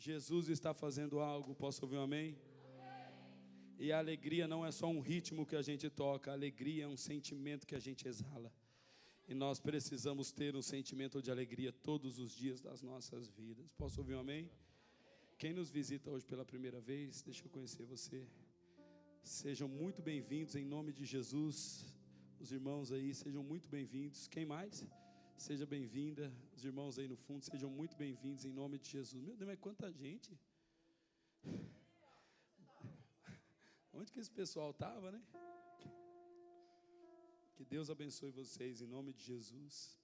Jesus está fazendo algo, posso ouvir um amém? E a alegria não é só um ritmo que a gente toca, a alegria é um sentimento que a gente exala. E nós precisamos ter um sentimento de alegria todos os dias das nossas vidas. Posso ouvir um amém? Quem nos visita hoje pela primeira vez, deixa eu conhecer você. Sejam muito bem-vindos em nome de Jesus. Os irmãos aí, sejam muito bem-vindos. Quem mais? Seja bem-vinda. Os irmãos aí no fundo, sejam muito bem-vindos em nome de Jesus. Meu Deus, mas quanta gente. Onde que esse pessoal estava, né? Que Deus abençoe vocês em nome de Jesus.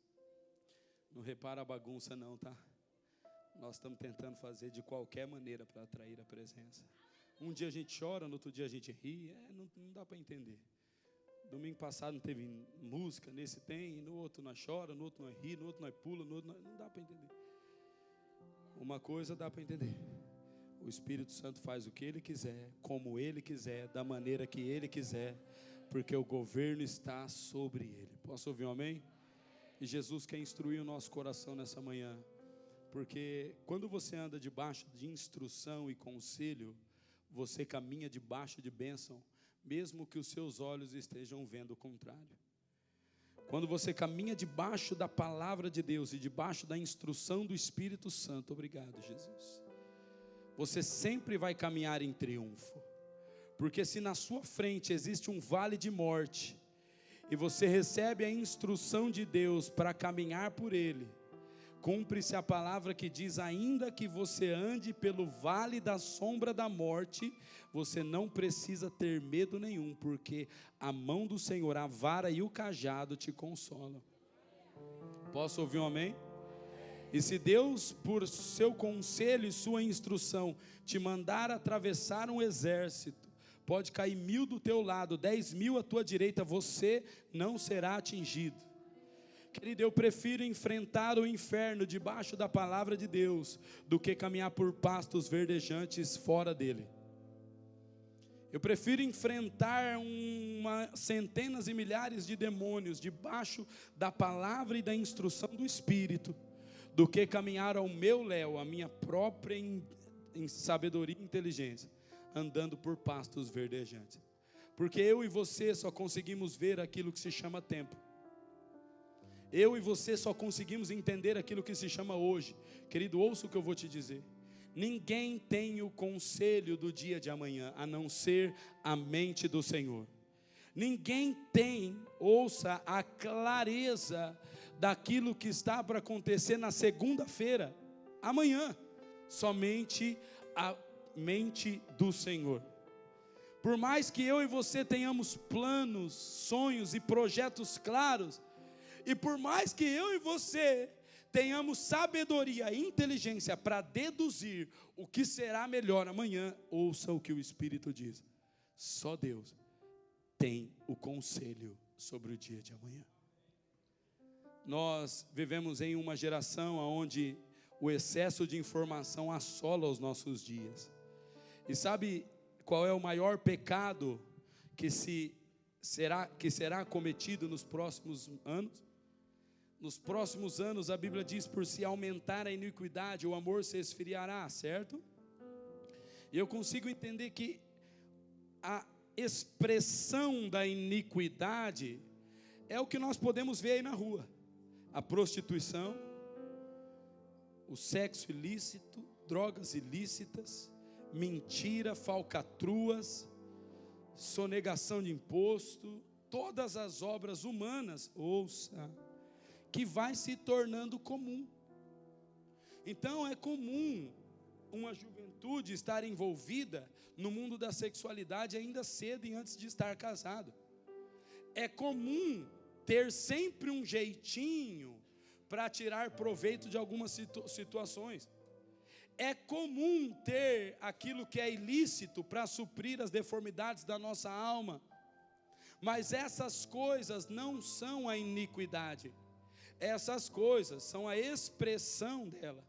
Não repara a bagunça não, tá? Nós estamos tentando fazer de qualquer maneira para atrair a presença. Um dia a gente chora, no outro dia a gente ri, não dá para entender. Domingo passado não teve música, nesse tem, no outro nós chora, no outro nós ri, no outro nós pula, no outro nós... Não dá para entender. Uma coisa dá para entender. O Espírito Santo faz o que Ele quiser, como Ele quiser, da maneira que Ele quiser, porque o governo está sobre Ele. Posso ouvir um amém? E Jesus quer instruir o nosso coração nessa manhã, porque quando você anda debaixo de instrução e conselho, você caminha debaixo de bênção, mesmo que os seus olhos estejam vendo o contrário. Quando você caminha debaixo da palavra de Deus e debaixo da instrução do Espírito Santo, obrigado, Jesus, você sempre vai caminhar em triunfo. Porque se na sua frente existe um vale de morte, e você recebe a instrução de Deus para caminhar por ele, cumpre-se a palavra que diz: ainda que você ande pelo vale da sombra da morte, você não precisa ter medo nenhum, porque a mão do Senhor, a vara e o cajado te consolam. Posso ouvir um amém? E se Deus, por seu conselho e sua instrução, te mandar atravessar um exército, pode cair 1000 do teu lado, 10.000 à tua direita, você não será atingido. Querido, eu prefiro enfrentar o inferno debaixo da palavra de Deus do que caminhar por pastos verdejantes fora dele. Eu prefiro enfrentar centenas e milhares de demônios debaixo da palavra e da instrução do Espírito do que caminhar ao meu léu, a minha própria em sabedoria e inteligência, andando por pastos verdejantes. Porque eu e você só conseguimos ver aquilo que se chama tempo. Eu e você só conseguimos entender aquilo que se chama hoje. Querido, ouça o que eu vou te dizer. Ninguém tem o conselho do dia de amanhã, a não ser a mente do Senhor. Ninguém tem, ouça, a clareza daquilo que está para acontecer na segunda-feira, amanhã. Somente a mente do Senhor. Por mais que eu e você tenhamos planos, sonhos e projetos claros, e por mais que eu e você tenhamos sabedoria e inteligência para deduzir o que será melhor amanhã, ouça o que o Espírito diz: só Deus tem o conselho sobre o dia de amanhã. Nós vivemos em uma geração onde o excesso de informação assola os nossos dias. E sabe qual é o maior pecado que será cometido nos próximos anos? Nos próximos anos, a Bíblia diz: por se aumentar a iniquidade, o amor se esfriará, certo? E eu consigo entender que a expressão da iniquidade é o que nós podemos ver aí na rua: a prostituição, o sexo ilícito, drogas ilícitas, mentira, falcatruas, sonegação de imposto, todas as obras humanas, ouça, que vai se tornando comum. Então é comum uma juventude estar envolvida no mundo da sexualidade ainda cedo e antes de estar casado. É comum ter sempre um jeitinho para tirar proveito de algumas situações. É comum ter aquilo que é ilícito para suprir as deformidades da nossa alma. Mas essas coisas não são a iniquidade. Essas coisas são a expressão dela.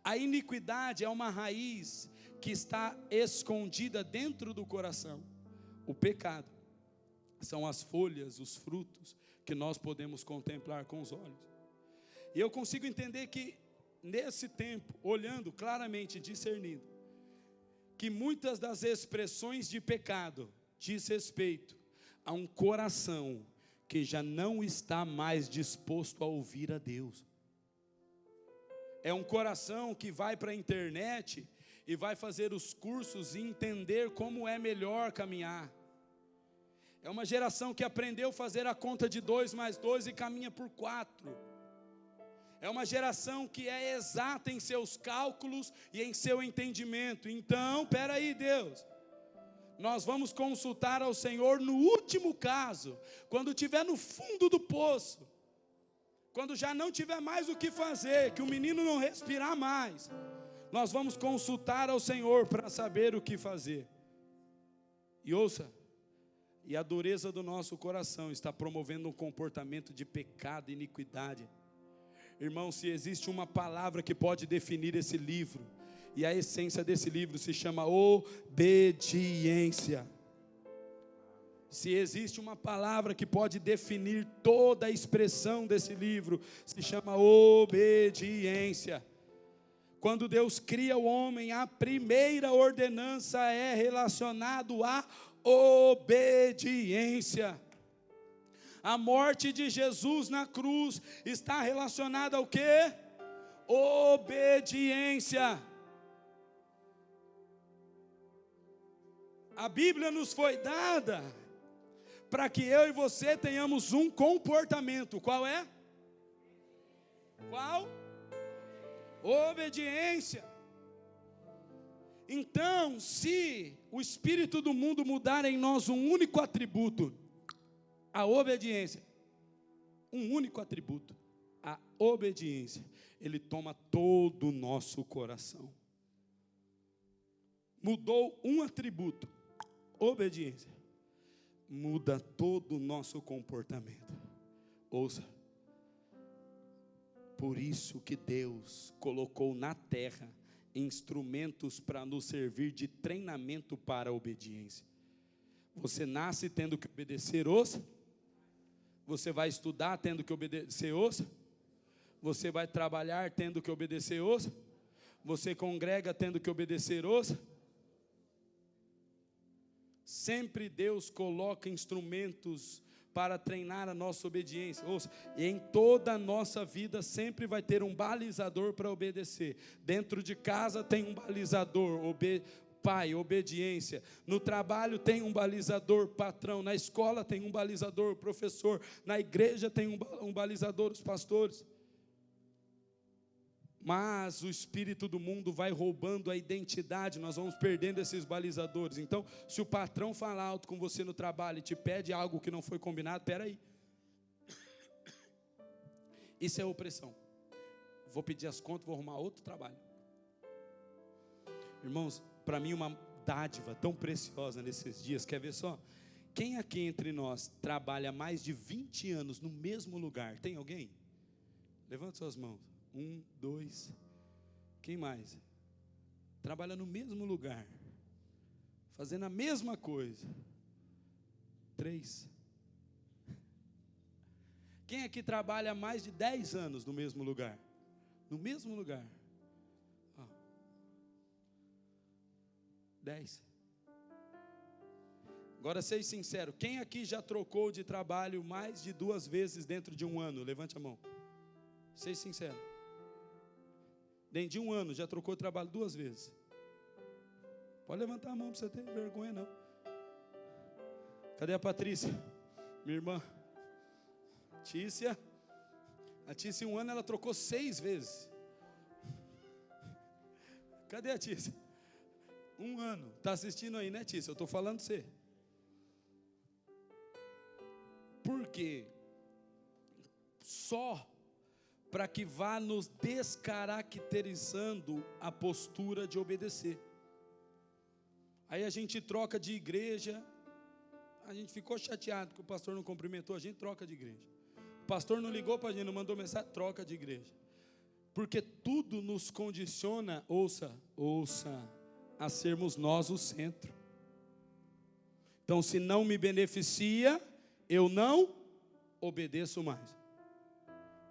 A iniquidade é uma raiz que está escondida dentro do coração. O pecado são as folhas, os frutos que nós podemos contemplar com os olhos. E eu consigo entender que nesse tempo, olhando claramente, discernindo, que muitas das expressões de pecado diz respeito a um coração que já não está mais disposto a ouvir a Deus. É um coração que vai para a internet e vai fazer os cursos e entender como é melhor caminhar. É uma geração que aprendeu a fazer a conta de 2 mais 2 e caminha por 4. É uma geração que é exata em seus cálculos e em seu entendimento. Então, espera aí, Deus. Nós vamos consultar ao Senhor no último caso, quando estiver no fundo do poço, quando já não tiver mais o que fazer, que o menino não respirar mais, nós vamos consultar ao Senhor para saber o que fazer. E ouça, e a dureza do nosso coração está promovendo um comportamento de pecado e iniquidade. Irmão, se existe uma palavra que pode definir esse livro, e a essência desse livro se chama obediência. Se existe uma palavra que pode definir toda a expressão desse livro, se chama obediência. Quando Deus cria o homem, a primeira ordenança é relacionada à obediência. A morte de Jesus na cruz está relacionada ao quê? Obediência. A Bíblia nos foi dada para que eu e você tenhamos um comportamento. Qual é? Qual? Obediência. Então, se o espírito do mundo mudar em nós um único atributo, a obediência, um único atributo, a obediência, ele toma todo o nosso coração. Mudou um atributo, obediência, muda todo o nosso comportamento. Ouça, por isso que Deus colocou na terra instrumentos para nos servir de treinamento para a obediência. Você nasce tendo que obedecer os, você vai estudar tendo que obedecer os, você vai trabalhar tendo que obedecer os, você congrega tendo que obedecer os. Sempre Deus coloca instrumentos para treinar a nossa obediência. Ouça, em toda a nossa vida sempre vai ter um balizador para obedecer. Dentro de casa tem um balizador, pai, obediência. No trabalho tem um balizador, patrão. Na escola tem um balizador, professor. Na igreja tem um balizador, os pastores. Mas o espírito do mundo vai roubando a identidade, nós vamos perdendo esses balizadores. Então, se o patrão fala alto com você no trabalho e te pede algo que não foi combinado, espera aí. Isso é opressão. Vou pedir as contas, vou arrumar outro trabalho. Irmãos, para mim uma dádiva tão preciosa nesses dias, quer ver só? Quem aqui entre nós trabalha mais de 20 anos no mesmo lugar? Tem alguém? Levante suas mãos. 1, 2, quem mais? Trabalha no mesmo lugar, fazendo a mesma coisa. 3. Quem aqui trabalha mais de 10 anos no mesmo lugar? No mesmo lugar. 10. Agora seja sincero, quem aqui já trocou de trabalho mais de 2 vezes dentro de um ano? Levante a mão. Seja sincero. Dentro de um ano, já trocou de trabalho 2 vezes. Pode levantar a mão, não precisa ter vergonha não. Cadê a Patrícia? Minha irmã. Tícia. A Tícia em um ano ela trocou 6 vezes. Cadê a Tícia? 1 ano. Está assistindo aí, né, Tícia? Eu estou falando de você. Por quê? Só para que vá nos descaracterizando a postura de obedecer. Aí a gente troca de igreja, a gente ficou chateado que o pastor não cumprimentou, a gente troca de igreja. O pastor não ligou para a gente, não mandou mensagem, troca de igreja. Porque tudo nos condiciona, ouça, a sermos nós o centro. Então, se não me beneficia, eu não obedeço mais.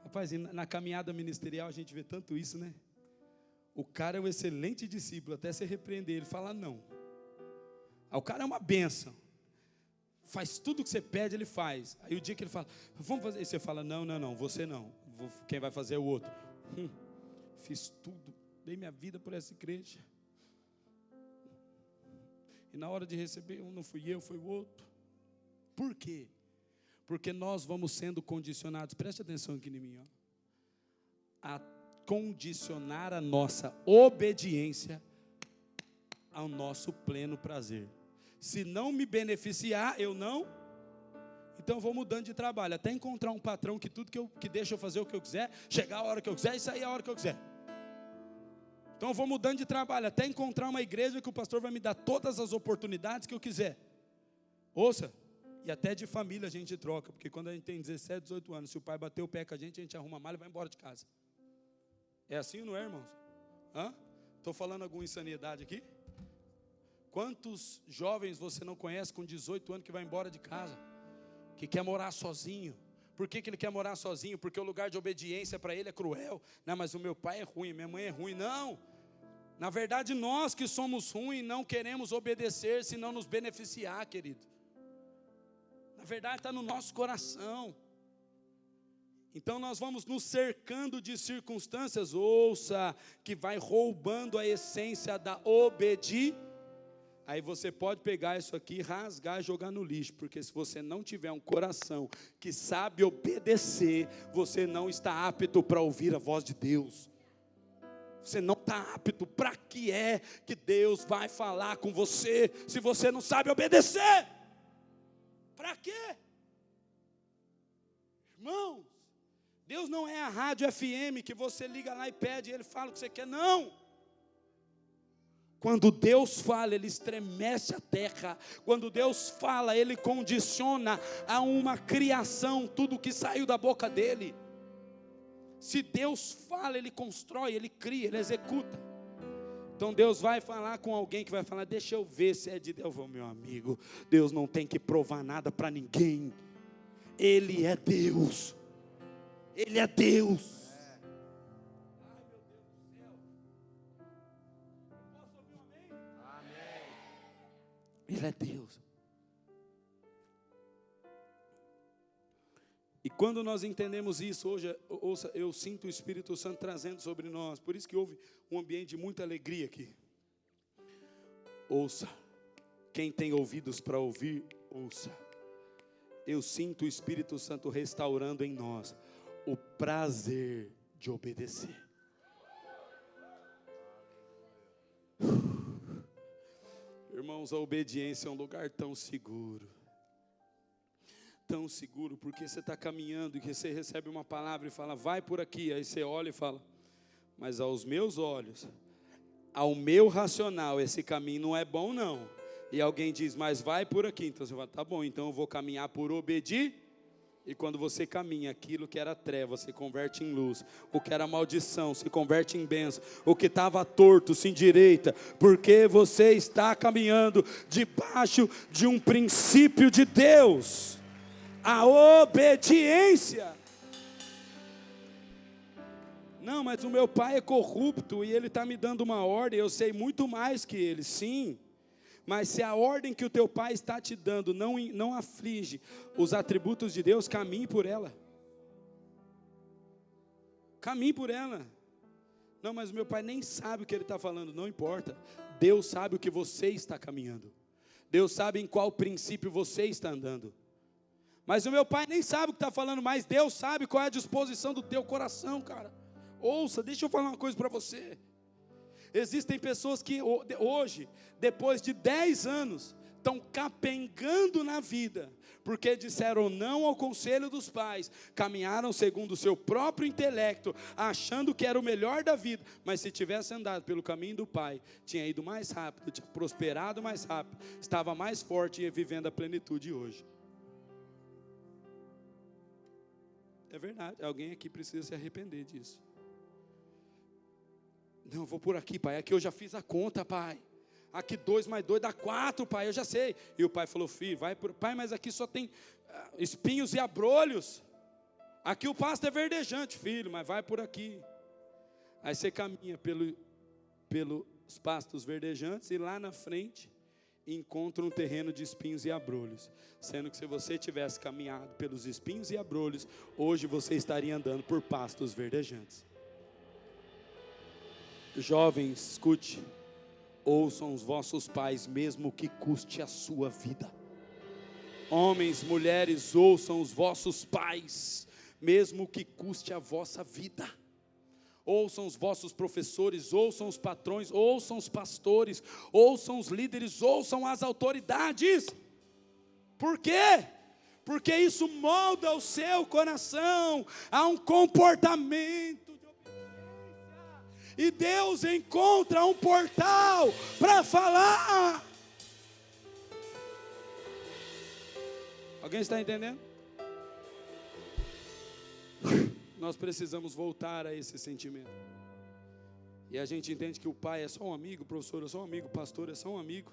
Rapaz, na caminhada ministerial a gente vê tanto isso, né? O cara é um excelente discípulo, até você repreender, ele fala não. Aí o cara é uma bênção. Faz tudo o que você pede, ele faz. Aí o dia que ele fala, vamos fazer, aí você fala, não, você não. Quem vai fazer é o outro. Fiz tudo, dei minha vida por essa igreja. E na hora de receber, não fui eu, foi o outro. Por quê? Porque nós vamos sendo condicionados, preste atenção aqui em mim, a condicionar a nossa obediência ao nosso pleno prazer. Se não me beneficiar, eu não. Então eu vou mudando de trabalho, até encontrar um patrão que tudo que deixa eu fazer o que eu quiser, chegar a hora que eu quiser e sair a hora que eu quiser. Então eu vou mudando de trabalho, até encontrar uma igreja que o pastor vai me dar todas as oportunidades que eu quiser. Ouça, e até de família a gente troca, porque quando a gente tem 17, 18 anos, se o pai bater o pé com a gente arruma a mala e vai embora de casa. É assim, não é, irmãos? Estou falando alguma insanidade aqui? Quantos jovens você não conhece com 18 anos que vai embora de casa? Que quer morar sozinho? Por que ele quer morar sozinho? Porque o lugar de obediência para ele é cruel. Não, mas o meu pai é ruim, minha mãe é ruim. Não, na verdade nós que somos ruins não queremos obedecer se não nos beneficiar, querido. Na verdade está no nosso coração. Então nós vamos nos cercando de circunstâncias, ouça, que vai roubando a essência da obediência. Aí você pode pegar isso aqui, rasgar e jogar no lixo, porque se você não tiver um coração que sabe obedecer, você não está apto para ouvir a voz de Deus. Você não está apto. Para que é que Deus vai falar com você, se você não sabe obedecer? Para quê? Irmãos, Deus não é a rádio FM que você liga lá e pede e Ele fala o que você quer, não. Quando Deus fala, Ele estremece a terra. Quando Deus fala, Ele condiciona a uma criação tudo que saiu da boca dEle. Se Deus fala, Ele constrói, Ele cria, Ele executa. Então Deus vai falar com alguém que vai falar, deixa eu ver se é de Deus. Meu amigo, Deus não tem que provar nada para ninguém. Ele é Deus. Ele é Deus. Ai, meu Deus do céu. Posso ouvir um amém? Amém. Ele é Deus. E quando nós entendemos isso, hoje, ouça, eu sinto o Espírito Santo trazendo sobre nós. Por isso que houve um ambiente de muita alegria aqui. Ouça, quem tem ouvidos para ouvir, ouça. Eu sinto o Espírito Santo restaurando em nós o prazer de obedecer. Irmãos, a obediência é um lugar tão seguro. Tão seguro, porque você está caminhando e você recebe uma palavra e fala, vai por aqui. Aí você olha e fala, mas aos meus olhos, ao meu racional, esse caminho não é bom não. E alguém diz, mas vai por aqui. Então você fala, tá bom, então eu vou caminhar por obedir. E quando você caminha, aquilo que era treva se converte em luz. O que era maldição se converte em bênção. O que estava torto se endireita. Porque você está caminhando debaixo de um princípio de Deus. A obediência. Não, mas o meu pai é corrupto e ele está me dando uma ordem. Eu sei muito mais que ele, sim. Mas se a ordem que o teu pai está te dando não aflige os atributos de Deus, caminhe por ela. Caminhe por ela. Não, mas o meu pai nem sabe o que ele está falando. Não importa. Deus sabe o que você está caminhando. Deus sabe em qual princípio você está andando. Mas o meu pai nem sabe o que está falando, mas Deus sabe qual é a disposição do teu coração, cara. Ouça, deixa eu falar uma coisa para você. Existem pessoas que hoje, depois de 10 anos, estão capengando na vida, porque disseram não ao conselho dos pais, caminharam segundo o seu próprio intelecto, achando que era o melhor da vida, mas se tivesse andado pelo caminho do pai, tinha ido mais rápido, tinha prosperado mais rápido, estava mais forte e ia vivendo a plenitude hoje. É verdade, alguém aqui precisa se arrepender disso. Não, vou por aqui, pai, aqui eu já fiz a conta, pai. Aqui 2 mais 2 dá 4, pai, eu já sei. E o pai falou, filho, vai por... Pai, mas aqui só tem espinhos e abrolhos. Aqui o pasto é verdejante, filho, mas vai por aqui. Aí você caminha pelos pastos verdejantes e lá na frente encontra um terreno de espinhos e abrolhos. Sendo que se você tivesse caminhado pelos espinhos e abrolhos, hoje você estaria andando por pastos verdejantes. Jovens, escute, ouçam os vossos pais, mesmo que custe a sua vida. Homens, mulheres, ouçam os vossos pais, mesmo que custe a vossa vida. Ouçam os vossos professores, ouçam os patrões, ouçam os pastores, ouçam os líderes, ouçam as autoridades. Por quê? Porque isso molda o seu coração a um comportamento de obediência. E Deus encontra um portal para falar. Alguém está entendendo? Nós precisamos voltar a esse sentimento. E a gente entende que o pai é só um amigo, o professor é só um amigo, o pastor é só um amigo,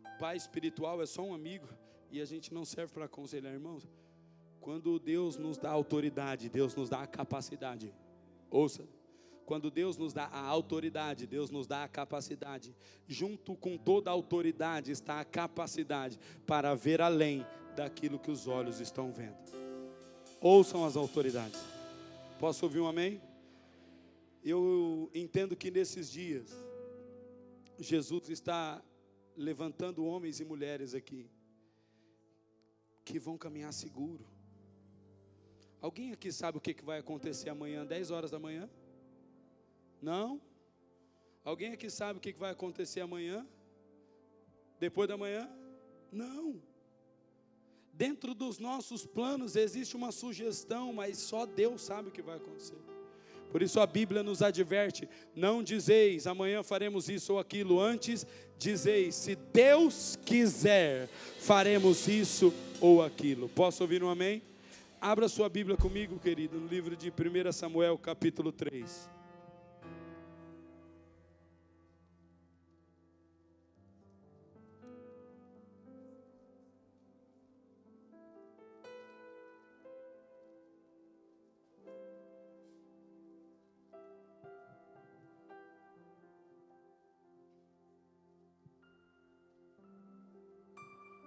o pai espiritual é só um amigo, e a gente não serve para aconselhar, irmãos. Quando Deus nos dá autoridade, Deus nos dá a capacidade. Ouça, quando Deus nos dá a autoridade, Deus nos dá a capacidade. Junto com toda a autoridade está a capacidade para ver além daquilo que os olhos estão vendo. Ouçam as autoridades. Posso ouvir um amém? Eu entendo que nesses dias, Jesus está levantando homens e mulheres aqui, que vão caminhar seguro. Alguém aqui sabe o que vai acontecer amanhã, 10 horas da manhã? Não? Alguém aqui sabe o que vai acontecer amanhã? Depois da manhã? Não. Dentro dos nossos planos existe uma sugestão, mas só Deus sabe o que vai acontecer. Por isso a Bíblia nos adverte: não dizeis amanhã faremos isso ou aquilo, antes dizeis, se Deus quiser, faremos isso ou aquilo. Posso ouvir um amém? Abra sua Bíblia comigo, querido, no livro de 1 Samuel, capítulo 3.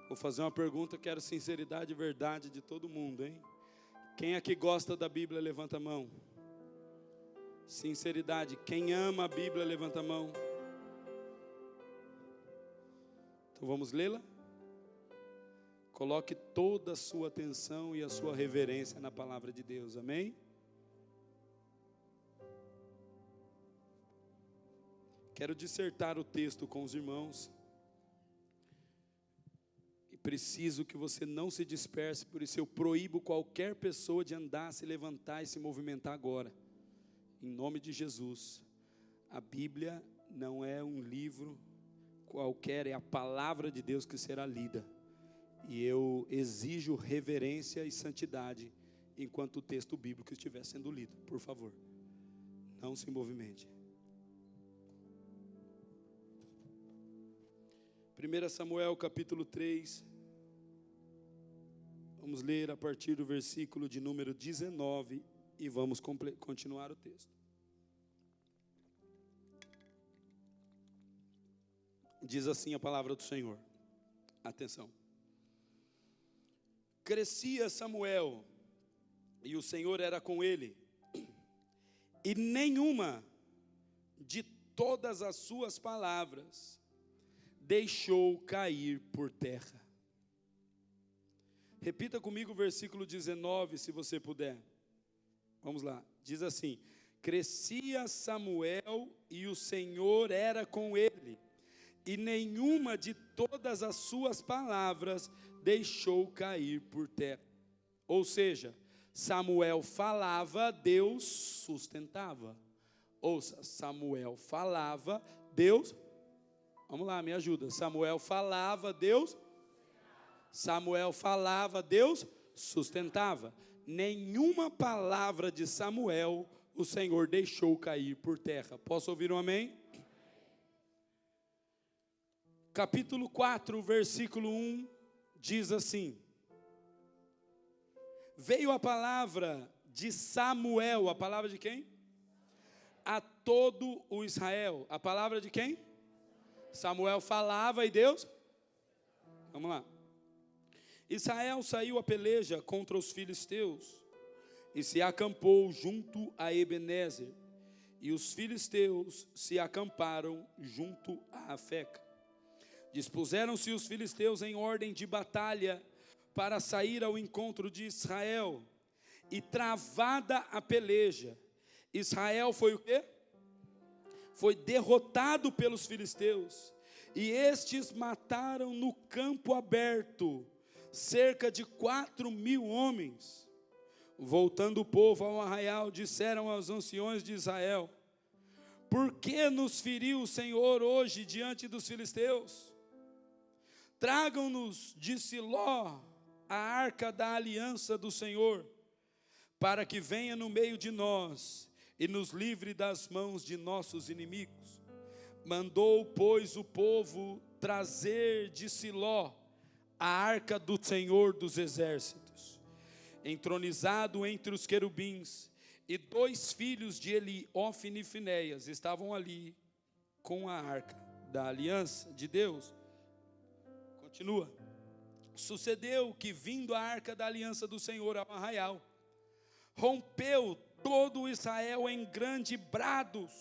Vou fazer uma pergunta, quero sinceridade e verdade de todo mundo, hein? Quem aqui gosta da Bíblia, levanta a mão. Sinceridade, quem ama a Bíblia, levanta a mão. Então vamos lê-la? Coloque toda a sua atenção e a sua reverência na palavra de Deus, amém? Quero dissertar o texto com os irmãos. Preciso que você não se disperse, por isso eu proíbo qualquer pessoa de andar, se levantar e se movimentar agora. Em nome de Jesus. A Bíblia não é um livro qualquer, é a palavra de Deus que será lida. E eu exijo reverência e santidade enquanto o texto bíblico estiver sendo lido. Por favor, não se movimente. 1 Samuel capítulo 3. Vamos ler a partir do versículo de número 19 e vamos continuar o texto. Diz assim a palavra do Senhor. Atenção. Crescia Samuel, e o Senhor era com ele, e nenhuma de todas as suas palavras deixou cair por terra. Repita comigo o versículo 19, se você puder. Vamos lá, diz assim: crescia Samuel e o Senhor era com ele, e nenhuma de todas as suas palavras deixou cair por terra. Ou seja, Samuel falava, Deus sustentava. Ouça, Samuel falava, Deus... Vamos lá, me ajuda. Samuel falava, Deus sustentava. Nenhuma palavra de Samuel o Senhor deixou cair por terra. Posso ouvir um amém? Capítulo 4, versículo 1, diz assim: veio a palavra de Samuel, a palavra de quem? a todo o Israel. A palavra de quem? Samuel falava e Deus? Vamos lá. Israel saiu a peleja contra os filisteus e se acampou junto a Ebenezer. E os filisteus se acamparam junto a Afeca. Dispuseram-se os filisteus em ordem de batalha para sair ao encontro de Israel. E travada a peleja, Israel foi o quê? Foi derrotado pelos filisteus. E estes mataram no campo aberto cerca de 4.000 homens. Voltando o povo ao arraial, disseram aos anciões de Israel: por que nos feriu o Senhor hoje diante dos filisteus? Tragam-nos de Siló a arca da aliança do Senhor, para que venha no meio de nós e nos livre das mãos de nossos inimigos. Mandou, pois, o povo trazer de Siló a arca do Senhor dos exércitos, entronizado entre os querubins, e 2 filhos de Eli, Ofni e Finéias, estavam ali com a arca da aliança de Deus. Continua. Sucedeu que, vindo a arca da aliança do Senhor ao arraial, rompeu todo Israel em grandes brados,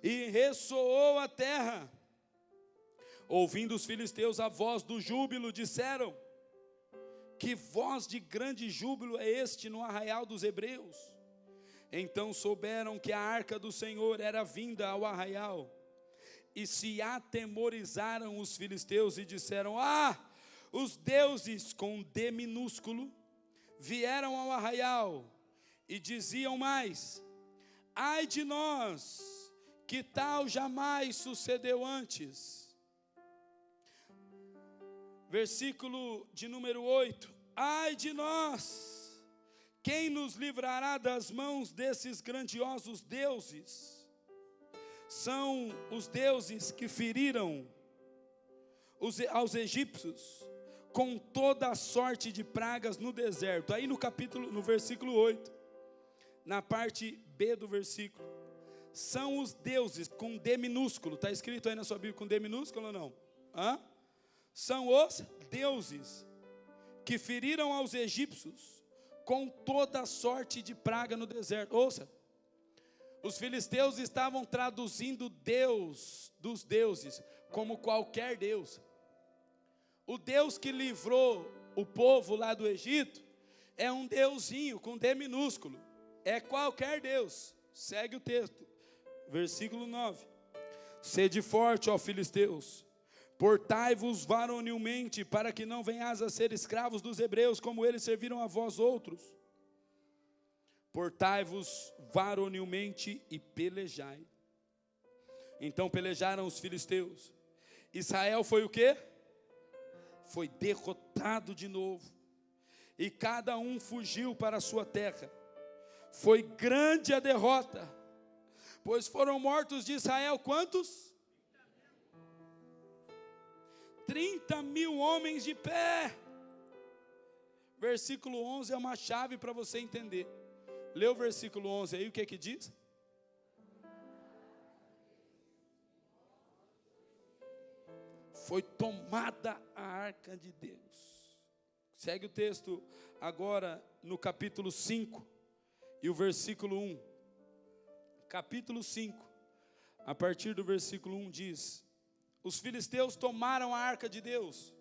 e ressoou a terra. Ouvindo os filisteus a voz do júbilo, disseram: que voz de grande júbilo é este no arraial dos hebreus? Então souberam que a arca do Senhor era vinda ao arraial, e se atemorizaram os filisteus e disseram: os deuses com D minúsculo vieram ao arraial. E diziam mais: ai de nós, que tal jamais sucedeu antes. Versículo de número 8: ai de nós, quem nos livrará das mãos desses grandiosos deuses? São os deuses que feriram aos egípcios com toda a sorte de pragas no deserto. Aí no versículo 8, na parte B do versículo, são os deuses com D minúsculo. Está escrito aí na sua Bíblia com D minúsculo ou não? São os deuses que feriram aos egípcios com toda a sorte de praga no deserto. Ouça, os filisteus estavam traduzindo Deus dos deuses como qualquer Deus. O Deus que livrou o povo lá do Egito é um deusinho com D minúsculo. É qualquer Deus. Segue o texto, versículo 9: sede forte, ó filisteus, portai-vos varonilmente, para que não venhais a ser escravos dos hebreus, como eles serviram a vós outros. Portai-vos varonilmente e pelejai. Então pelejaram os filisteus. Israel foi o quê? Foi derrotado de novo, e cada um fugiu para a sua terra. Foi grande a derrota, pois foram mortos de Israel quantos? 30.000 homens de pé. Versículo 11 é uma chave para você entender. Lê o versículo 11 aí, o que que diz? Foi tomada a arca de Deus. Segue o texto agora no capítulo 5 e o versículo 1. Capítulo 5, a partir do versículo 1 diz: os filisteus tomaram a arca de Deus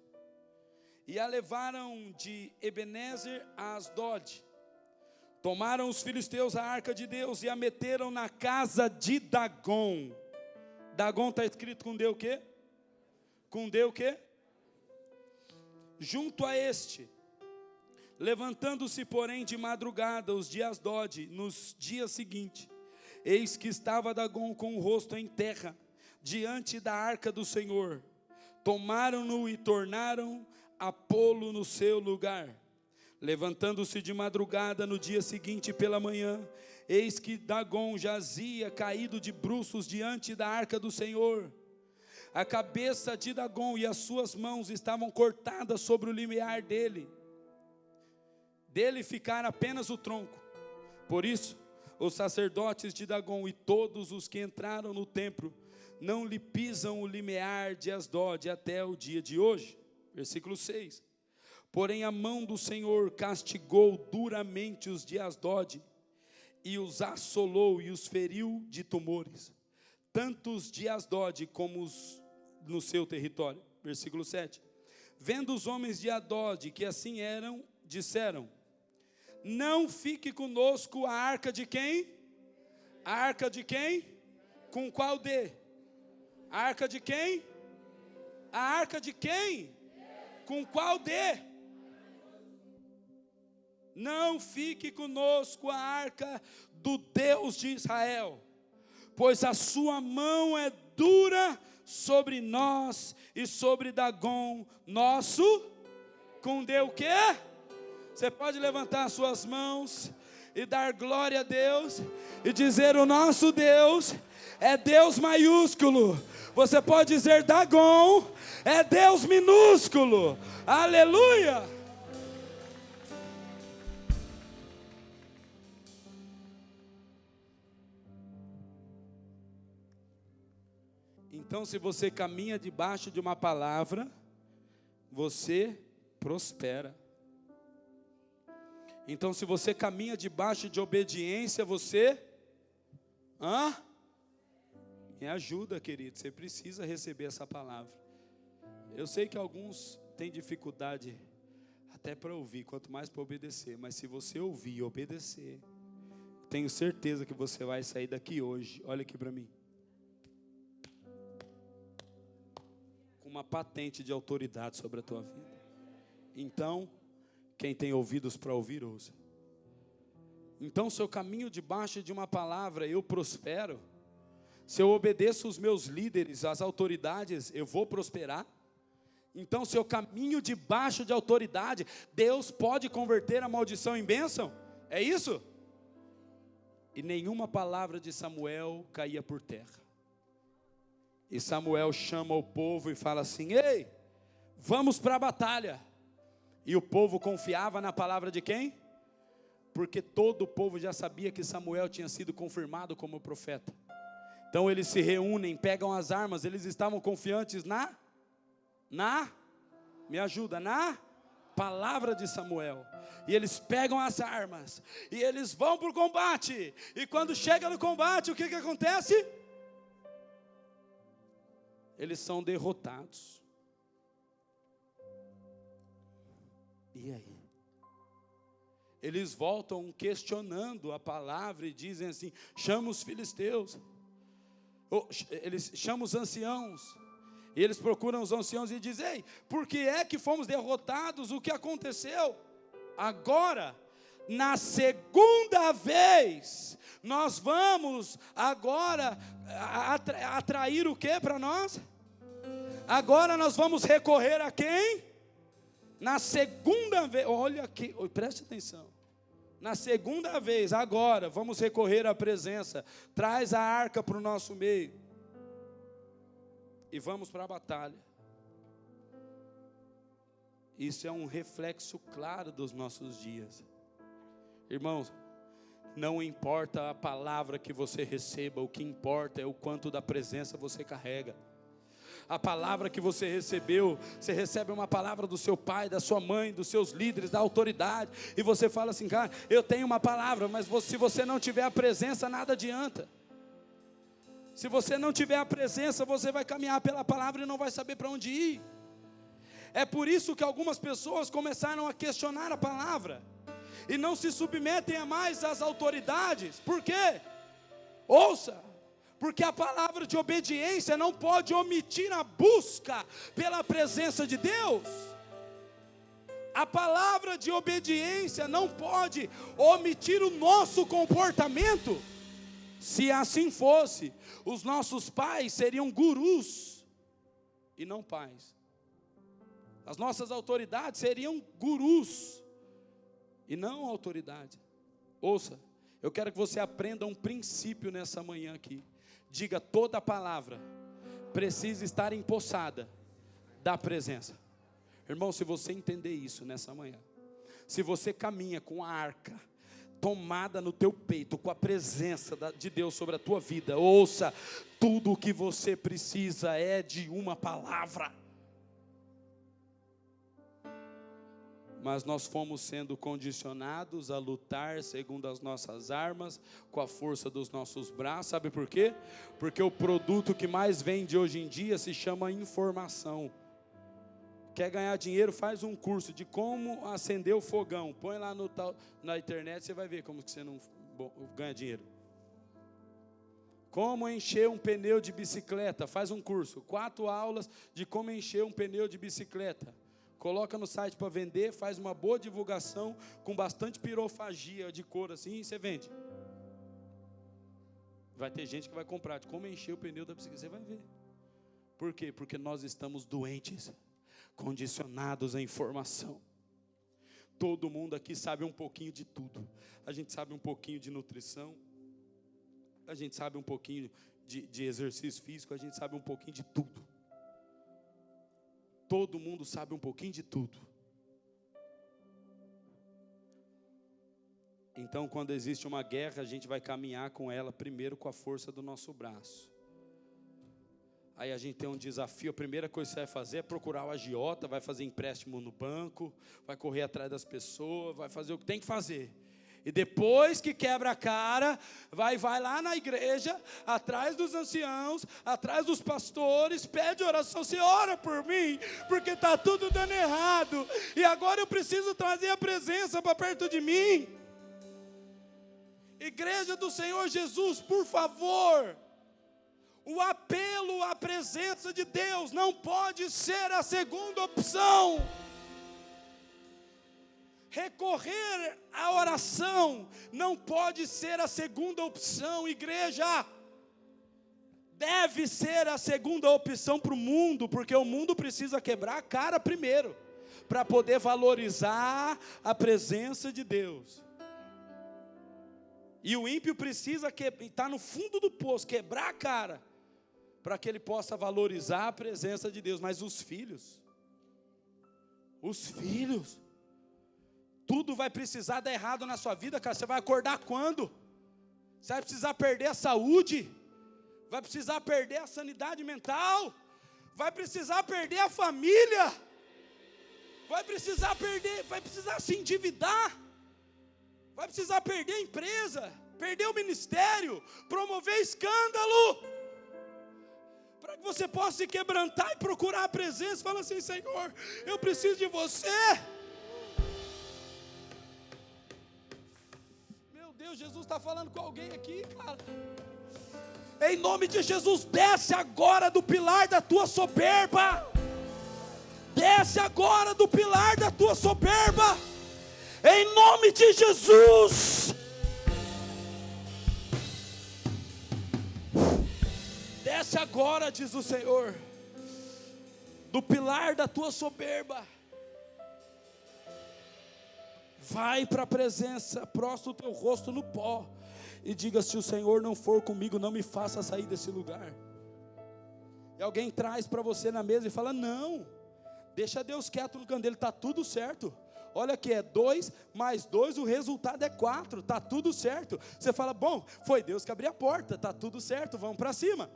e a levaram de Ebenezer a Asdod. Tomaram os filisteus a arca de Deus e a meteram na casa de Dagom. Dagom está escrito com D o quê? Com D o quê? Junto a este. Levantando-se, porém, de madrugada os de Asdod, nos dias seguintes, eis que estava Dagom com o rosto em terra, diante da arca do Senhor. Tomaram-no e tornaram a pô-lo no seu lugar. Levantando-se de madrugada no dia seguinte pela manhã, eis que Dagom jazia caído de bruços diante da arca do Senhor. A cabeça de Dagom e as suas mãos estavam cortadas sobre o limiar dele. Dele ficara apenas o tronco. Por isso, Os sacerdotes de Dagom e todos os que entraram no templo não lhe pisam o limiar de Asdod até o dia de hoje. Versículo 6. Porém a mão do Senhor castigou duramente os de Asdod, e os assolou e os feriu de tumores, tanto os de Asdod como os no seu território. Versículo 7. Vendo os homens de Asdod que assim eram, disseram: não fique conosco a arca de quem? A arca de quem? Com qual D? A arca de quem? A arca de quem? Com qual D? Não fique conosco a arca do Deus de Israel, pois a sua mão é dura sobre nós e sobre Dagom, nosso, com D o quê? Você pode levantar as suas mãos e dar glória a Deus e dizer: o nosso Deus é Deus maiúsculo. Você pode dizer: Dagom é Deus minúsculo. Aleluia! Então, se você caminha debaixo de uma palavra, você prospera. Então, se você caminha debaixo de obediência, você... Me ajuda, querido, você precisa receber essa palavra. Eu sei que alguns têm dificuldade até para ouvir, quanto mais para obedecer. Mas se você ouvir e obedecer, tenho certeza que você vai sair daqui hoje, olha aqui para mim, com uma patente de autoridade sobre a tua vida. Então, quem tem ouvidos para ouvir, ouça. Então, se eu caminho debaixo de uma palavra, eu prospero. Se eu obedeço os meus líderes, as autoridades, eu vou prosperar. Então, se eu caminho debaixo de autoridade, Deus pode converter a maldição em bênção. É isso? E nenhuma palavra de Samuel caía por terra. E Samuel chama o povo e fala assim: ei, vamos para a batalha. E o povo confiava na palavra de quem? Porque todo o povo já sabia que Samuel tinha sido confirmado como profeta. Então eles se reúnem, pegam as armas, eles estavam confiantes me ajuda, na palavra de Samuel. E eles pegam as armas, e eles vão para o combate. E quando chega no combate, o que acontece? Eles são derrotados. E aí? Eles voltam questionando a palavra e dizem assim: chama os filisteus. Eles chamam os anciãos. E eles procuram os anciãos e dizem: ei, por que é que fomos derrotados? O que aconteceu? Agora, na segunda vez, nós vamos agora atrair o que para nós? Agora nós vamos recorrer a quem? Na segunda vez, olha aqui, preste atenção. Na segunda vez, agora, vamos recorrer à presença. Traz a arca para o nosso meio. E vamos para a batalha. Isso é um reflexo claro dos nossos dias. Irmãos, não importa a palavra que você receba, o que importa é o quanto da presença você carrega. A palavra que você recebeu, você recebe uma palavra do seu pai, da sua mãe, dos seus líderes, da autoridade, e você fala assim: cara, eu tenho uma palavra, mas se você não tiver a presença, nada adianta. Se você não tiver a presença, você vai caminhar pela palavra e não vai saber para onde ir. É por isso que algumas pessoas começaram a questionar a palavra e não se submetem a mais às autoridades. Por quê? Ouça. Porque a palavra de obediência não pode omitir a busca pela presença de Deus. A palavra de obediência não pode omitir o nosso comportamento. Se assim fosse, os nossos pais seriam gurus e não pais. As nossas autoridades seriam gurus e não autoridade. Ouça, eu quero que você aprenda um princípio nessa manhã aqui. Diga: toda palavra precisa estar empossada da presença. Irmão, se você entender isso nessa manhã, se você caminha com a arca tomada no teu peito com a presença de Deus sobre a tua vida. Ouça, tudo o que você precisa é de uma palavra. Mas nós fomos sendo condicionados a lutar segundo as nossas armas, com a força dos nossos braços. Sabe por quê? Porque o produto que mais vende hoje em dia se chama informação. Quer ganhar dinheiro? Faz um curso de como acender o fogão. Põe lá na internet, você vai ver como que você não ganha dinheiro. Como encher um pneu de bicicleta? Faz um curso. 4 aulas de como encher um pneu de bicicleta. Coloca no site para vender, faz uma boa divulgação, com bastante pirofagia de cor assim, e você vende. Vai ter gente que vai comprar, de como encher o pneu da bicicleta, você vai ver. Por quê? Porque nós estamos doentes, condicionados à informação. Todo mundo aqui sabe um pouquinho de tudo. A gente sabe um pouquinho de nutrição, a gente sabe um pouquinho de exercício físico, a gente sabe um pouquinho de tudo. Todo mundo sabe um pouquinho de tudo. Então, quando existe uma guerra, a gente vai caminhar com ela primeiro com a força do nosso braço. Aí a gente tem um desafio. A primeira coisa que você vai fazer é procurar o agiota, vai fazer empréstimo no banco, vai correr atrás das pessoas, vai fazer o que tem que fazer. E depois que quebra a cara, vai lá na igreja, atrás dos anciãos, atrás dos pastores, pede oração. Você ora por mim, porque está tudo dando errado. E agora eu preciso trazer a presença para perto de mim. Igreja do Senhor Jesus, por favor. O apelo à presença de Deus não pode ser a segunda opção. Recorrer à oração não pode ser a segunda opção, igreja. Deve ser a segunda opção para o mundo, porque o mundo precisa quebrar a cara primeiro, para poder valorizar a presença de Deus. E o ímpio precisa estar no fundo do poço, quebrar a cara, para que ele possa valorizar a presença de Deus. Mas os filhos, tudo vai precisar dar errado na sua vida, cara. Você vai acordar quando? Você vai precisar perder a saúde, vai precisar perder a sanidade mental, vai precisar perder a família, vai precisar se endividar, vai precisar perder a empresa, perder o ministério, promover escândalo, para que você possa se quebrantar e procurar a presença. Fala assim: Senhor, eu preciso de você. Deus, Jesus está falando com alguém aqui, cara. Em nome de Jesus, desce agora do pilar da tua soberba. Desce agora do pilar da tua soberba. Em nome de Jesus. Desce agora, diz o Senhor, do pilar da tua soberba. Vai para a presença, prostra o teu rosto no pó e diga: se o Senhor não for comigo, não me faça sair desse lugar. E alguém traz para você na mesa e fala: não, deixa Deus quieto no canto dele, está tudo certo. Olha aqui, é 2 mais 2, o resultado é 4, está tudo certo. Você fala: bom, foi Deus que abriu a porta, está tudo certo, vamos para cima.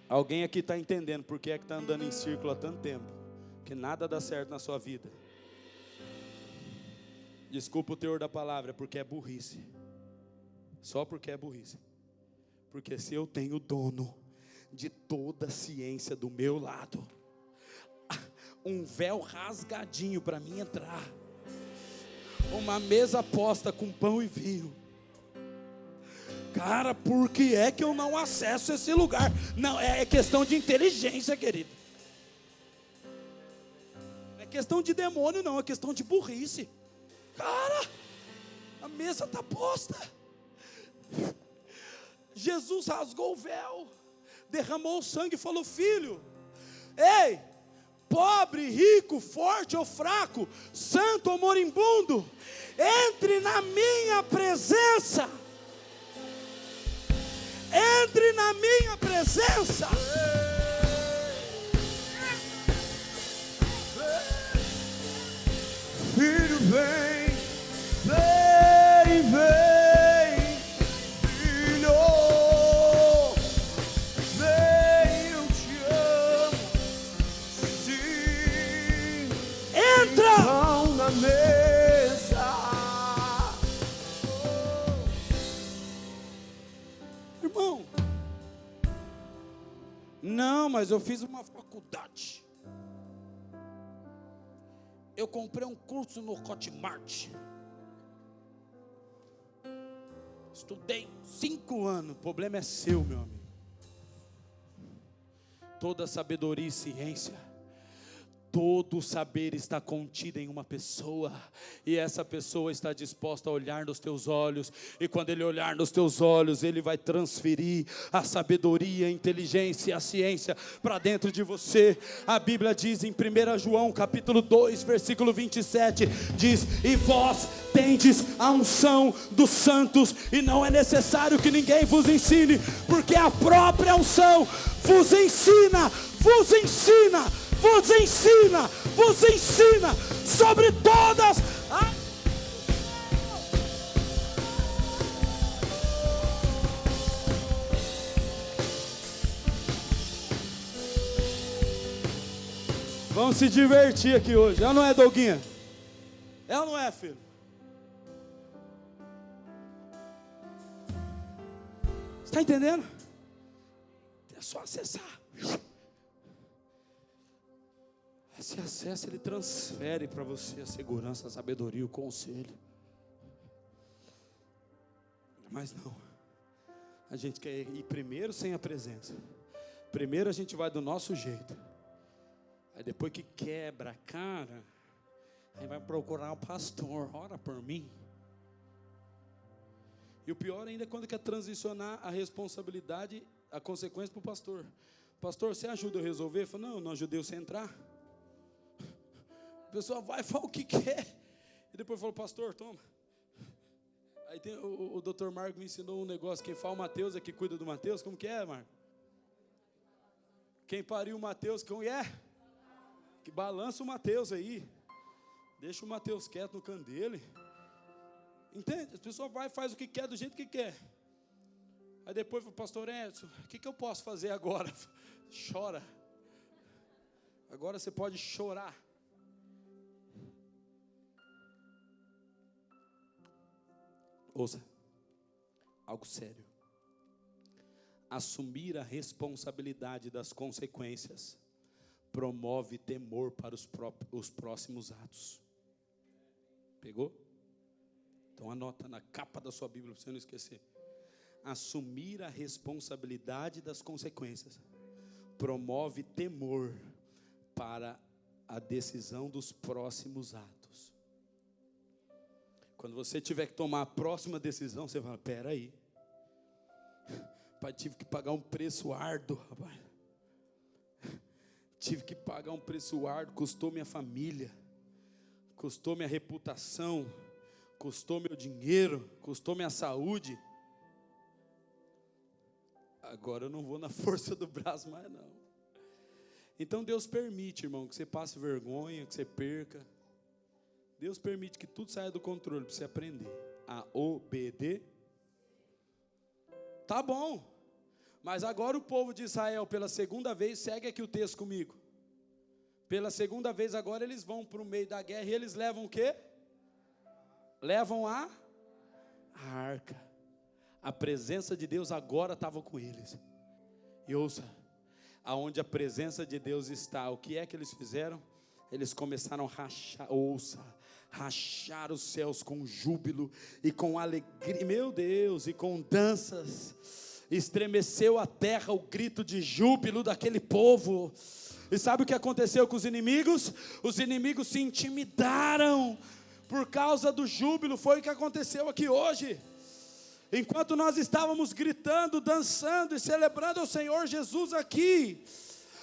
Alguém aqui está entendendo por que é que está andando em círculo há tanto tempo? Que nada dá certo na sua vida. Desculpa o teor da palavra, porque é burrice. Só porque é burrice. Porque se eu tenho o dono de toda a ciência do meu lado, um véu rasgadinho para mim entrar, uma mesa posta com pão e vinho, cara, por que é que eu não acesso esse lugar? Não, é questão de inteligência, querido. Não é questão de demônio, não, é questão de burrice. Cara, a mesa está posta. Jesus rasgou o véu, derramou o sangue e falou: filho, ei, pobre, rico, forte ou fraco, santo ou moribundo, entre na minha presença. Entre na minha presença. mas eu fiz uma faculdade. Eu comprei um curso no Hotmart. Estudei 5 anos. O problema é seu, meu amigo. Toda sabedoria e ciência, todo o saber está contido em uma pessoa, e essa pessoa está disposta a olhar nos teus olhos, e quando ele olhar nos teus olhos, ele vai transferir a sabedoria, a inteligência e a ciência para dentro de você. A Bíblia diz em 1 João capítulo 2, versículo 27, diz: e vós tendes a unção dos santos, e não é necessário que ninguém vos ensine, porque a própria unção vos ensina sobre todas as... Vamos se divertir aqui hoje, é ou não é, Douguinha? É ou não é, filho? Você está entendendo? É só acessar. Esse acesso, ele transfere para você a segurança, a sabedoria, o conselho. Mas não, a gente quer ir primeiro sem a presença. Primeiro a gente vai do nosso jeito. Aí depois que quebra a cara, aí vai procurar o pastor, ora por mim. E o pior ainda é quando quer transicionar a responsabilidade, a consequência para o pastor. Pastor, você ajuda eu a resolver? Eu falo, não, eu não ajudei você a entrar. A pessoa vai e fala o que quer. E depois falou, pastor, toma. Aí tem, o doutor Marco me ensinou um negócio. Quem fala o Mateus é que cuida do Mateus. Como que é, Marco? Quem pariu o Mateus, como é? Que balança o Mateus aí. Deixa o Mateus quieto no canto dele. Entende? A pessoa vai e faz o que quer do jeito que quer. Aí depois fala, pastor Edson, o que eu posso fazer agora? Chora. Agora você pode chorar. Ouça, algo sério. Assumir a responsabilidade das consequências promove temor para os próximos atos. Pegou? Então anota na capa da sua Bíblia para você não esquecer. Assumir a responsabilidade das consequências promove temor para a decisão dos próximos atos. Quando você tiver que tomar a próxima decisão, você fala, espera aí. Pai, tive que pagar um preço árduo, rapaz. Tive que pagar um preço árduo, custou minha família, custou minha reputação, custou meu dinheiro, custou minha saúde. Agora eu não vou na força do braço mais não. Então Deus permite, irmão, que você passe vergonha, que você perca. Deus permite que tudo saia do controle para você aprender a obedecer. Tá bom. Mas agora o povo de Israel, pela segunda vez, segue aqui o texto comigo. Pela segunda vez agora eles vão para o meio da guerra e eles levam o quê? Levam a arca. A presença de Deus agora estava com eles. E ouça, aonde a presença de Deus está, o que é que eles fizeram? Eles começaram a rachar os céus com júbilo e com alegria, meu Deus, e com danças. Estremeceu a terra o grito de júbilo daquele povo. E sabe o que aconteceu com os inimigos? Os inimigos se intimidaram por causa do júbilo. Foi o que aconteceu aqui hoje. Enquanto nós estávamos gritando, dançando e celebrando ao Senhor Jesus aqui,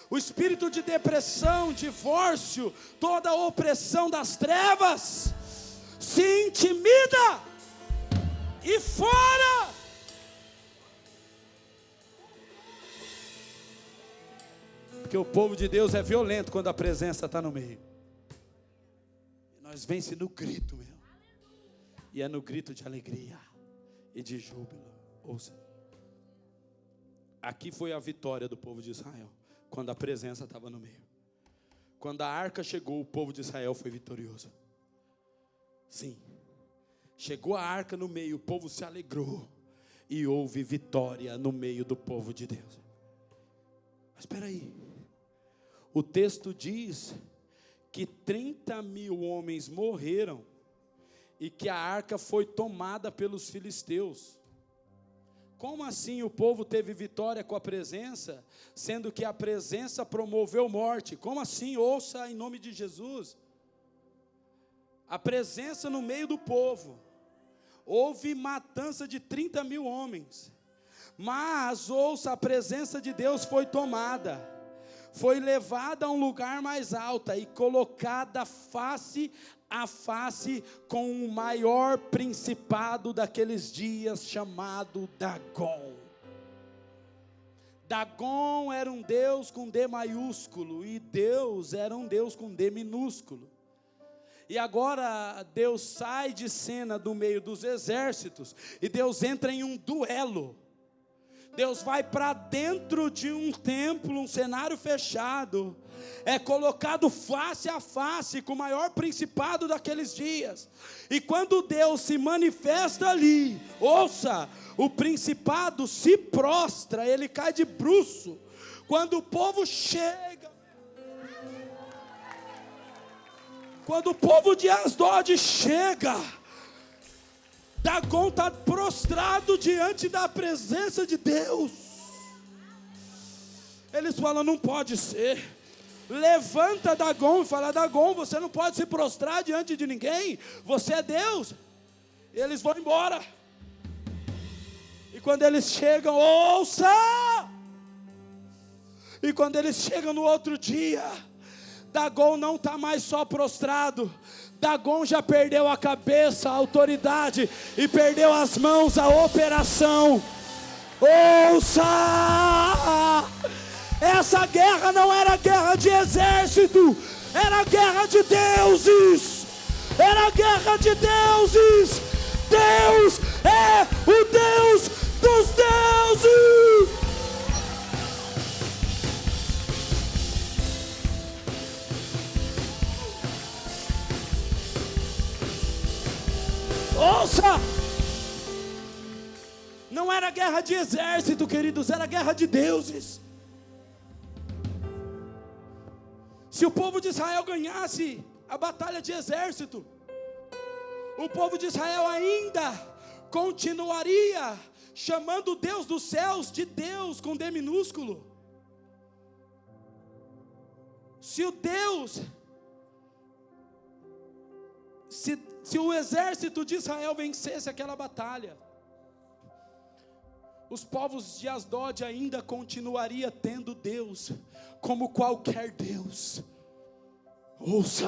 o espírito de depressão, divórcio, toda a opressão das trevas se intimida e fora. Porque o povo de Deus é violento quando a presença está no meio. E nós vence no grito, meu. E é no grito de alegria e de júbilo. Ouça. Aqui foi a vitória do povo de Israel. Quando a presença estava no meio. Quando a arca chegou, o povo de Israel foi vitorioso. Sim. Chegou a arca no meio, o povo se alegrou. E houve vitória no meio do povo de Deus. Mas espera aí. o texto diz que 30 mil homens morreram e que a arca foi tomada pelos filisteus. Como assim o povo teve vitória com a presença, sendo que a presença promoveu morte? Como assim? Ouça em nome de Jesus. A presença no meio do povo, houve matança de 30 mil homens, mas ouça, a presença de Deus foi tomada, foi levada a um lugar mais alto e colocada face a face com o maior principado daqueles dias, chamado Dagom. Dagom era um Deus com D maiúsculo, e Deus era um Deus com D minúsculo. E agora Deus sai de cena do meio dos exércitos, e Deus entra em um duelo. Deus vai para dentro de um templo, um cenário fechado, é colocado face a face com o maior principado daqueles dias. E quando Deus se manifesta ali, ouça, o principado se prostra, ele cai de bruço. Quando o povo chega, quando o povo de Asdod chega, Dagom está prostrado diante da presença de Deus. Eles falam, não pode ser. Levanta Dagom e fala, Dagom, você não pode se prostrar diante de ninguém, você é Deus. E eles vão embora. E quando eles chegam, ouça! E quando eles chegam no outro dia, Dagom não está mais só prostrado, Dagom já perdeu a cabeça, a autoridade, e perdeu as mãos, a operação. Ouça! Essa guerra não era guerra de exército, era guerra de deuses. Era guerra de deuses. Deus é o Deus dos deuses. Ouça! Não era guerra de exército, queridos, era guerra de deuses. Se o povo de Israel ganhasse a batalha de exército, o povo de Israel ainda continuaria chamando o Deus dos céus de Deus com D minúsculo. Se o exército de Israel vencesse aquela batalha, os povos de Asdod ainda continuaria tendo Deus como qualquer Deus. Ouça,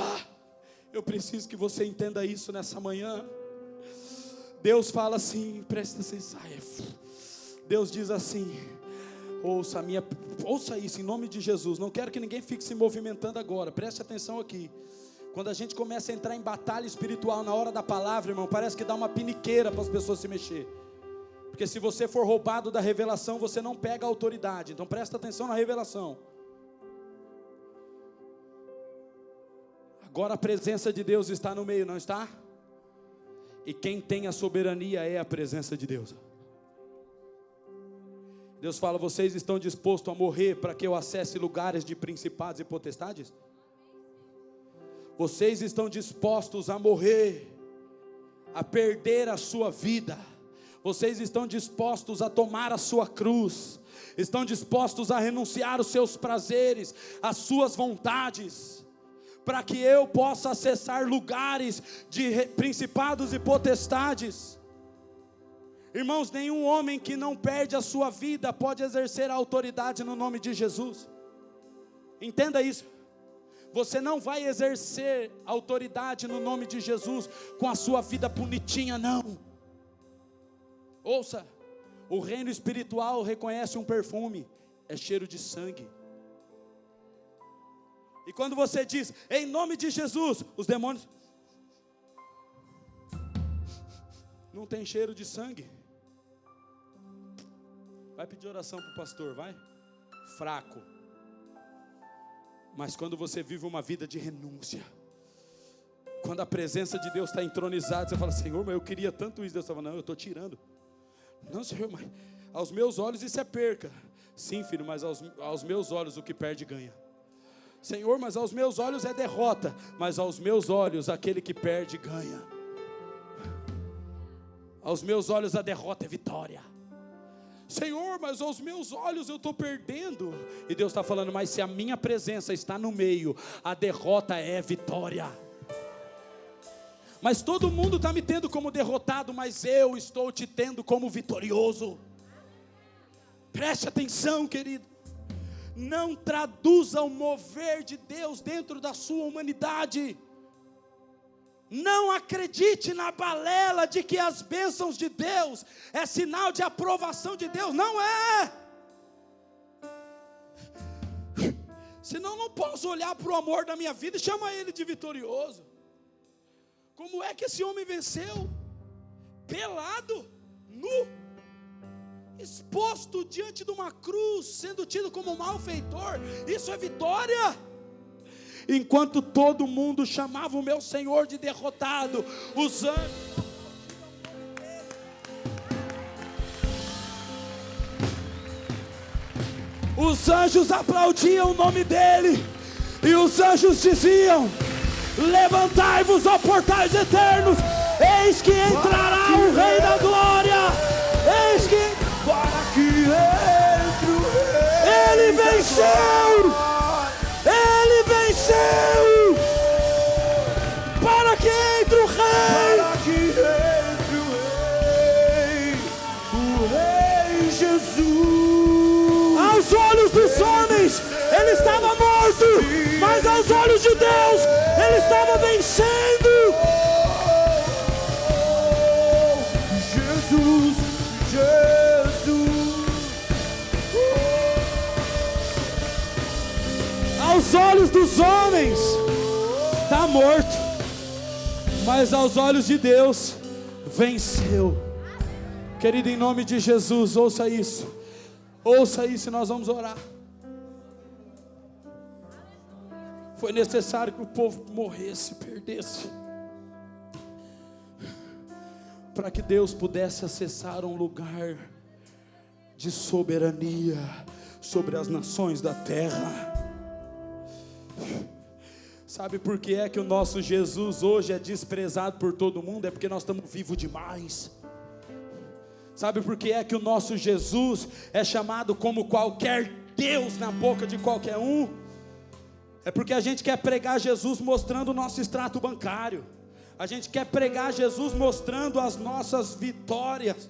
eu preciso que você entenda isso nessa manhã. Deus fala assim, presta atenção. Deus diz assim, ouça isso em nome de Jesus. Não quero que ninguém fique se movimentando agora, preste atenção aqui. Quando a gente começa a entrar em batalha espiritual na hora da palavra, irmão, parece que dá uma piniqueira para as pessoas se mexer. Porque se você for roubado da revelação, você não pega a autoridade. Então presta atenção na revelação. Agora a presença de Deus está no meio, não está? E quem tem a soberania é a presença de Deus. Deus fala, vocês estão dispostos a morrer para que eu acesse lugares de principados e potestades? Vocês estão dispostos a morrer, a perder a sua vida? Vocês estão dispostos a tomar a sua cruz? Estão dispostos a renunciar os seus prazeres, as suas vontades, para que eu possa acessar lugares de principados e potestades? Irmãos, nenhum homem que não perde a sua vida pode exercer a autoridade no nome de Jesus. Entenda isso. Você não vai exercer autoridade no nome de Jesus com a sua vida bonitinha, não. Ouça, o reino espiritual reconhece um perfume, é cheiro de sangue. E quando você diz, em nome de Jesus, os demônios não tem cheiro de sangue. Vai pedir oração para o pastor, vai? Fraco. Mas quando você vive uma vida de renúncia, quando a presença de Deus está entronizada, você fala, Senhor, mas eu queria tanto isso. Deus fala, não, eu estou tirando. Não, Senhor, mas aos meus olhos isso é perca. Sim, filho, mas aos meus olhos o que perde ganha. Senhor, mas aos meus olhos é derrota, mas aos meus olhos aquele que perde ganha. Aos meus olhos a derrota é vitória. Senhor, mas aos meus olhos eu estou perdendo. E Deus está falando, mas se a minha presença está no meio, a derrota é vitória. Mas todo mundo está me tendo como derrotado, mas eu estou te tendo como vitorioso. Preste atenção, querido. Não traduza o mover de Deus dentro da sua humanidade. Não acredite na balela de que as bênçãos de Deus é sinal de aprovação de Deus. Não é. Senão não posso olhar para o amor da minha vida e chamar ele de vitorioso. Como é que esse homem venceu? Pelado, nu, exposto diante de uma cruz, sendo tido como malfeitor. Isso é vitória. Enquanto todo mundo chamava o meu Senhor de derrotado, os anjos aplaudiam o nome dele, e os anjos diziam: levantai-vos, ó portais eternos, eis que entrará o Rei da Glória, eis que para que entre o Rei. Ele venceu. Ele venceu, para que entre o Rei, para que entre o Rei Jesus. Aos olhos dos homens ele estava morto, mas aos olhos de Deus ele estava vencendo. Jesus, Jesus. Aos olhos dos homens está morto, mas aos olhos de Deus venceu. Querido, em nome de Jesus, ouça isso e nós vamos orar. Foi necessário que o povo morresse, perdesse, para que Deus pudesse acessar um lugar de soberania sobre as nações da terra. Sabe por que é que o nosso Jesus hoje é desprezado por todo mundo? É porque nós estamos vivos demais. Sabe por que é que o nosso Jesus é chamado como qualquer Deus na boca de qualquer um? É porque a gente quer pregar Jesus mostrando o nosso extrato bancário. A gente quer pregar Jesus mostrando as nossas vitórias.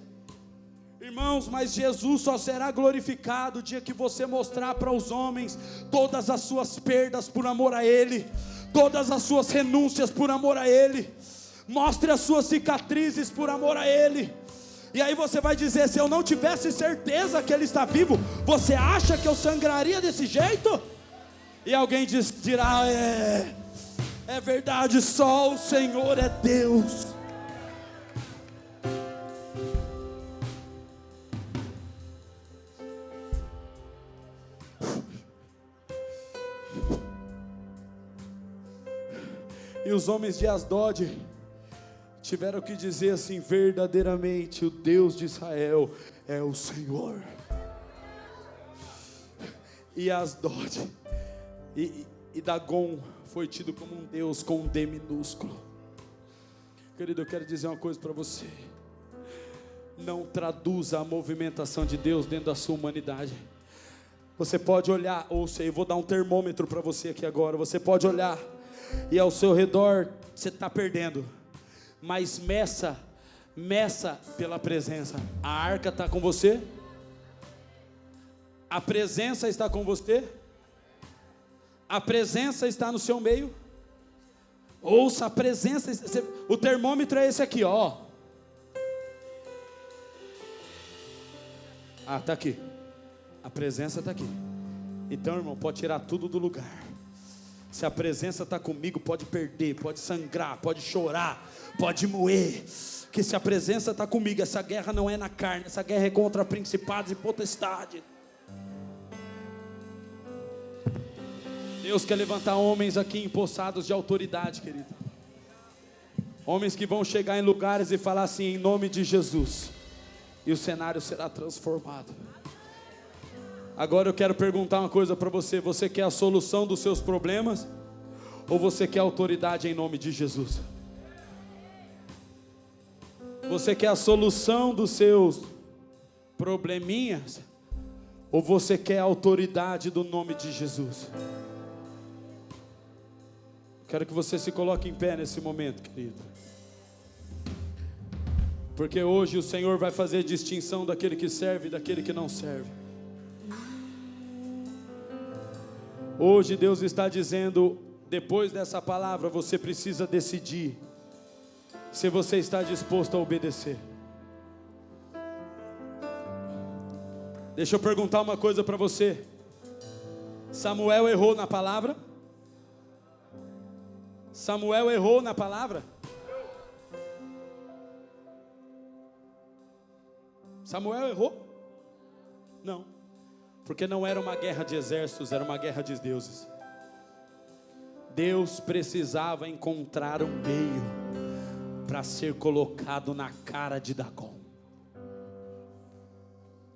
Irmãos, mas Jesus só será glorificado o dia que você mostrar para os homens todas as suas perdas por amor a Ele, todas as suas renúncias por amor a Ele. Mostre as suas cicatrizes por amor a Ele. E aí você vai dizer: se eu não tivesse certeza que Ele está vivo, você acha que eu sangraria desse jeito? E alguém dirá: é verdade, só o Senhor é Deus. E os homens de Asdod tiveram que dizer assim: verdadeiramente o Deus de Israel é o Senhor. E Asdod e Dagon foi tido como um Deus com um D minúsculo. Querido, eu quero dizer uma coisa para você: não traduza a movimentação de Deus dentro da sua humanidade. Você pode olhar, ouça, eu vou dar um termômetro para você aqui agora. Você pode olhar e ao seu redor você está perdendo, mas meça pela presença. A arca está com você? A presença está com você? A presença está no seu meio? Ouça, a presença. O termômetro é esse aqui, ó. Ah, está aqui. A presença está aqui. Então, irmão, pode tirar tudo do lugar. Se a presença está comigo, pode perder, pode sangrar, pode chorar, pode moer. Que se a presença está comigo, essa guerra não é na carne, essa guerra é contra principados e potestades. Deus quer levantar homens aqui empossados de autoridade, querido. Homens que vão chegar em lugares e falar assim: em nome de Jesus. E o cenário será transformado. Agora eu quero perguntar uma coisa para você. Você quer a solução dos seus problemas? Ou você quer autoridade em nome de Jesus? Você quer a solução dos seus probleminhas? Ou você quer a autoridade do nome de Jesus? Quero que você se coloque em pé nesse momento, querido. Porque hoje o Senhor vai fazer distinção daquele que serve e daquele que não serve. Hoje Deus está dizendo, depois dessa palavra, você precisa decidir se você está disposto a obedecer. Deixa eu perguntar uma coisa para você. Samuel errou na palavra? Samuel errou na palavra? Samuel errou? Não. Porque não era uma guerra de exércitos, era uma guerra de deuses. Deus precisava encontrar um meio para ser colocado na cara de Dagon.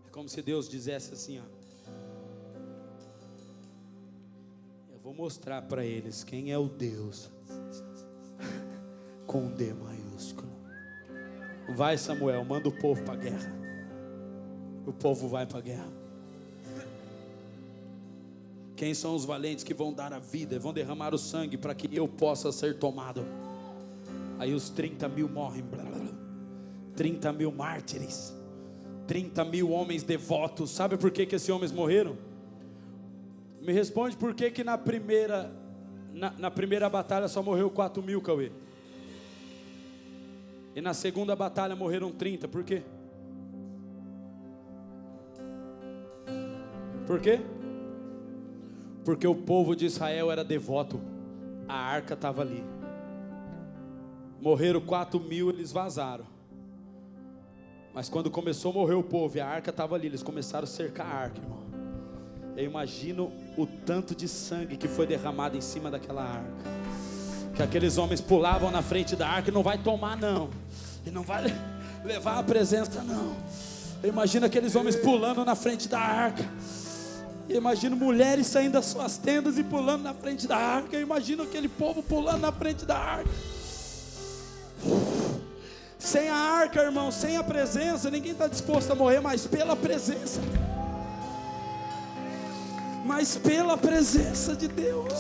É como se Deus dissesse assim, ó: eu vou mostrar para eles quem é o Deus com D maiúsculo. Vai, Samuel, manda o povo para a guerra. O povo vai para a guerra. Quem são os valentes que vão dar a vida, vão derramar o sangue para que eu possa ser tomado? Aí os 30 mil morrem, 30 mil mártires, 30 mil homens devotos. Sabe por que esses homens morreram? Me responde por que na primeira batalha só morreu 4 mil, Cauê? E na segunda batalha morreram 30, por quê? Por quê? Porque o povo de Israel era devoto. A arca estava ali. Morreram 4 mil, eles vazaram. Mas quando começou a morrer o povo e a arca estava ali, eles começaram a cercar a arca, irmão. Eu imagino o tanto de sangue que foi derramado em cima daquela arca. Que aqueles homens pulavam na frente da arca e não vai tomar não. E não vai levar a presença não. Eu imagino aqueles homens pulando na frente da arca. Eu imagino mulheres saindo das suas tendas e pulando na frente da arca. Eu imagino aquele povo pulando na frente da arca. Sem a arca, irmão, sem a presença, ninguém está disposto a morrer, mas pela presença. Mas pela presença de Deus.